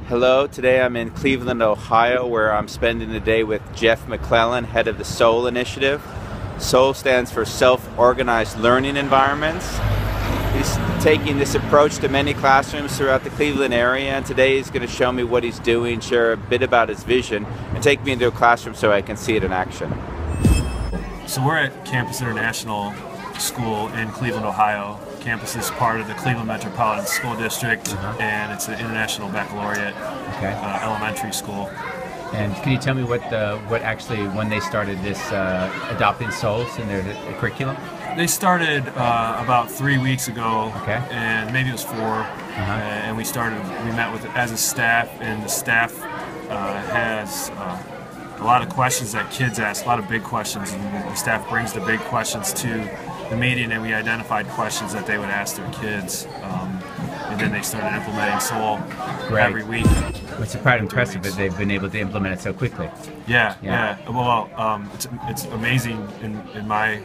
Hello, today I'm in Cleveland, Ohio, where I'm spending the day with Jeff McClellan, head of the SOL initiative. SOL stands for Self-Organized Learning Environments. He's taking this approach to many classrooms throughout the Cleveland area, and today he's going to show me what he's doing, share a bit about his vision, and take me into a classroom so I can see it in action. So we're at Campus International School in Cleveland, Ohio. Campus is part of the Cleveland Metropolitan School District, and it's an international baccalaureate elementary school. And can you tell me what actually, when they started this adopting SOLs in their curriculum? They started about 3 weeks ago, and maybe it was 4. And we met with as a staff, and the staff has a lot of questions that kids ask, a lot of big questions, and the staff brings the big questions to the meeting, and we identified questions that they would ask their kids, and then they started implementing SOL every week. It's quite impressive that they've been able to implement it so quickly. Yeah. Well, it's amazing in my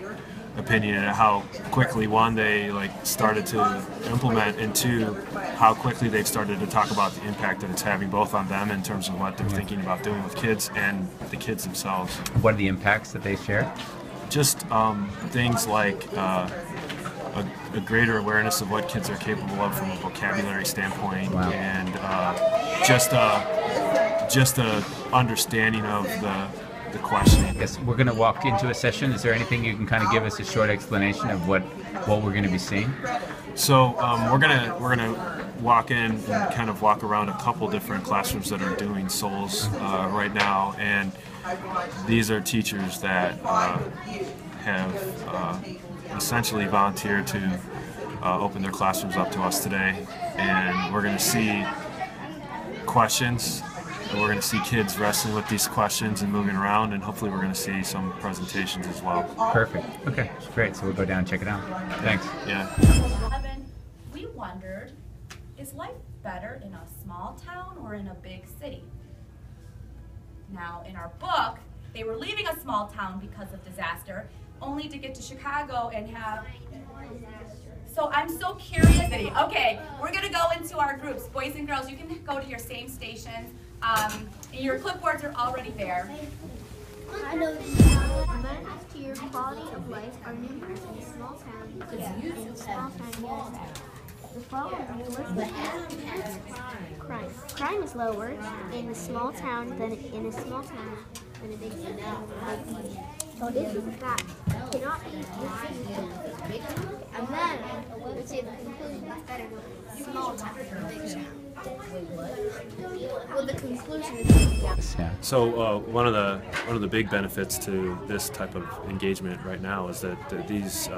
opinion how quickly, one, they started to implement, and two, how quickly they've started to talk about the impact that it's having both on them in terms of what they're thinking about doing with kids and the kids themselves. What are the impacts that they share? Just things like a greater awareness of what kids are capable of from a vocabulary standpoint, and just a understanding of the questioning. Yes, we're going to walk into a session. Is there anything you can kind of give us a short explanation of what we're going to be seeing? So we're gonna walk in and kind of walk around a couple different classrooms that are doing SOLs right now, and these are teachers that have essentially volunteered to open their classrooms up to us today, and we're going to see questions, and we're going to see kids wrestling with these questions and moving around, and hopefully we're going to see some presentations as well. Perfect. Okay, great. So we'll go down and check it out. Thanks. Yeah. We wondered, is life better in a small town or in a big city? Now, in our book, they were leaving a small town because of disaster, only to get to Chicago and have... So I'm so curious. Okay, we're going to go into our groups. Boys and girls, you can go to your same stations. And your clipboards are already there. Benefits to your quality of life are numerous in a small town. In a small town, the following crime. Crime is lower in a small town than in a small town than a big city. So this is a fact. It cannot be disputed. And then we would say the conclusion is better in a small town than a big town. Well, the conclusion is So one of the big benefits to this type of engagement right now is that these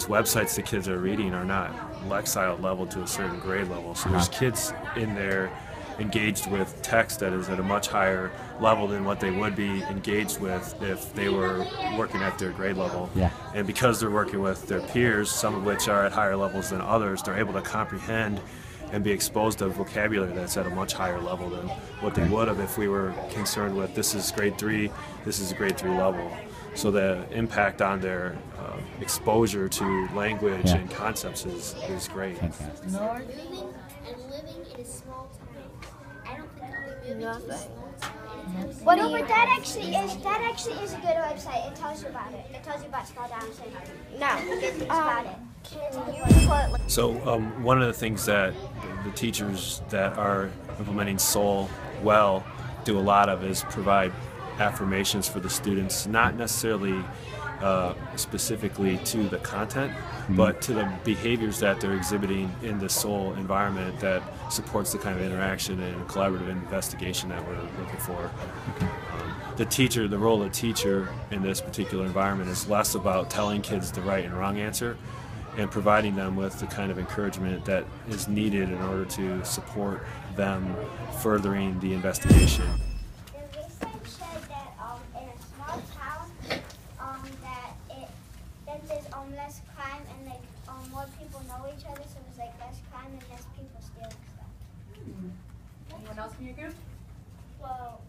websites the kids are reading are not Lexile level to a certain grade level. So there's kids in there engaged with text that is at a much higher level than what they would be engaged with if they were working at their grade level. And because they're working with their peers, some of which are at higher levels than others, they're able to comprehend and be exposed to vocabulary that's at a much higher level than what they would have if we were concerned with this is grade 3, this is a grade 3 level. So the impact on their exposure to language and concepts is great. Fantastic. Living in a small town. I don't think I'll be moving to a small town. No, but that actually is a good website. It tells you about it. It tells you about small towns and good things about it. So one of the things that the teachers that are implementing SOL well do a lot of is provide affirmations for the students, not necessarily specifically to the content, but to the behaviors that they're exhibiting in the SOL environment that supports the kind of interaction and collaborative investigation that we're looking for. The role of teacher in this particular environment is less about telling kids the right and wrong answer and providing them with the kind of encouragement that is needed in order to support them furthering the investigation. The research said that in a small town, that there's less crime and more people know each other, so there's less crime and less people stealing stuff. Anyone else in your group? Well,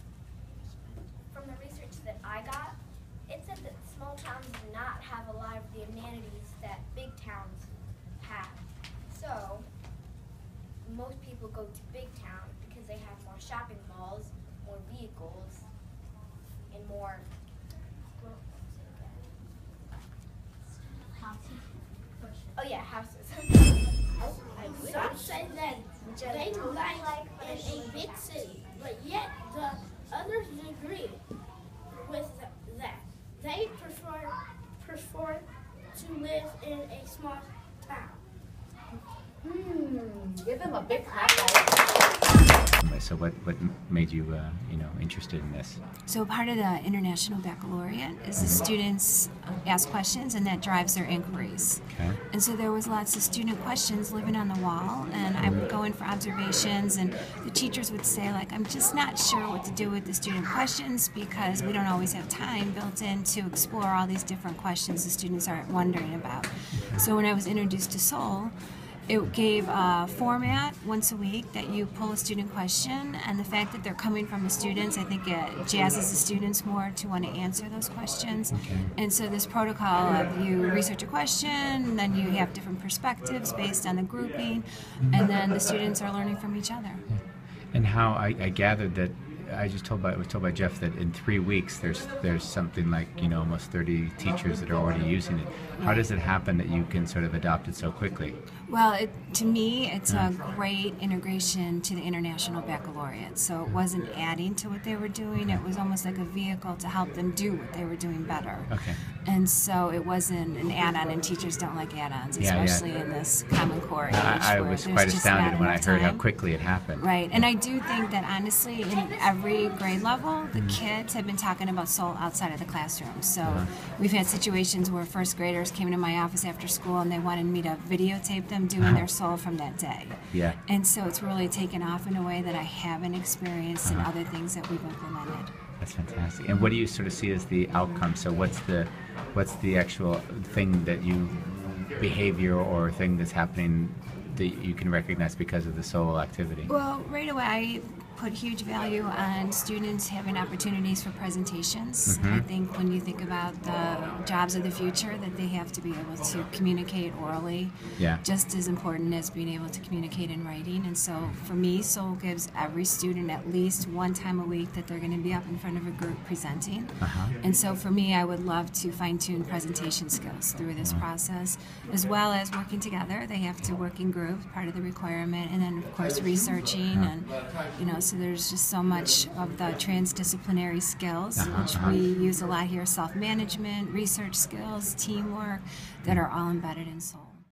from the research that I got, it said that small towns do not have a lot of the amenities that big towns have. So most people go to big town because because they have more shopping malls, more vehicles, and more. Oh yeah, houses. Some say that they like in a big city, but yet the others agree with that. They prefer to live in a small town. Give them a big clap. So what made you interested in this? So part of the International Baccalaureate is the students ask questions, and that drives their inquiries. Okay. And so there was lots of student questions living on the wall, and I would go in for observations, and the teachers would say, like, I'm just not sure what to do with the student questions because we don't always have time built in to explore all these different questions the students are wondering about. So when I was introduced to SOL, it gave a format once a week that you pull a student question, and the fact that they're coming from the students, I think it jazzes the students more to want to answer those questions. Okay. And so this protocol of you research a question, and then you have different perspectives based on the grouping, and then the students are learning from each other. And how I gathered that I was told by Jeff that in 3 weeks there's something like almost 30 teachers that are already using it. How does it happen that you can sort of adopt it so quickly? Well, to me, it's a great integration to the International Baccalaureate. So it wasn't adding to what they were doing. It was almost like a vehicle to help them do what they were doing better. Okay. And so it wasn't an add-on, and teachers don't like add-ons, especially in this Common Core age. I where was there's quite just astounded not when I enough heard how time. quickly it happened. Right, and I do think that honestly, in every grade level, the kids have been talking about SOL outside of the classroom. So we've had situations where first graders came into my office after school and they wanted me to videotape them doing their SOL from that day. Yeah. And so it's really taken off in a way that I haven't experienced in other things that we've implemented. That's fantastic. And what do you sort of see as the outcome? So what's the actual thing that behavior or thing that's happening that you can recognize because of the SOL activity? Well, right away, I put huge value on students having opportunities for presentations. I think when you think about the jobs of the future, that they have to be able to communicate orally, just as important as being able to communicate in writing. And so for me, SOL gives every student at least one time a week that they're going to be up in front of a group presenting. And so for me, I would love to fine-tune presentation skills through this process, as well as working together. They have to work in groups, part of the requirement, and then of course researching, and so there's just so much of the transdisciplinary skills, which we use a lot here, self-management, research skills, teamwork, that are all embedded in SOL.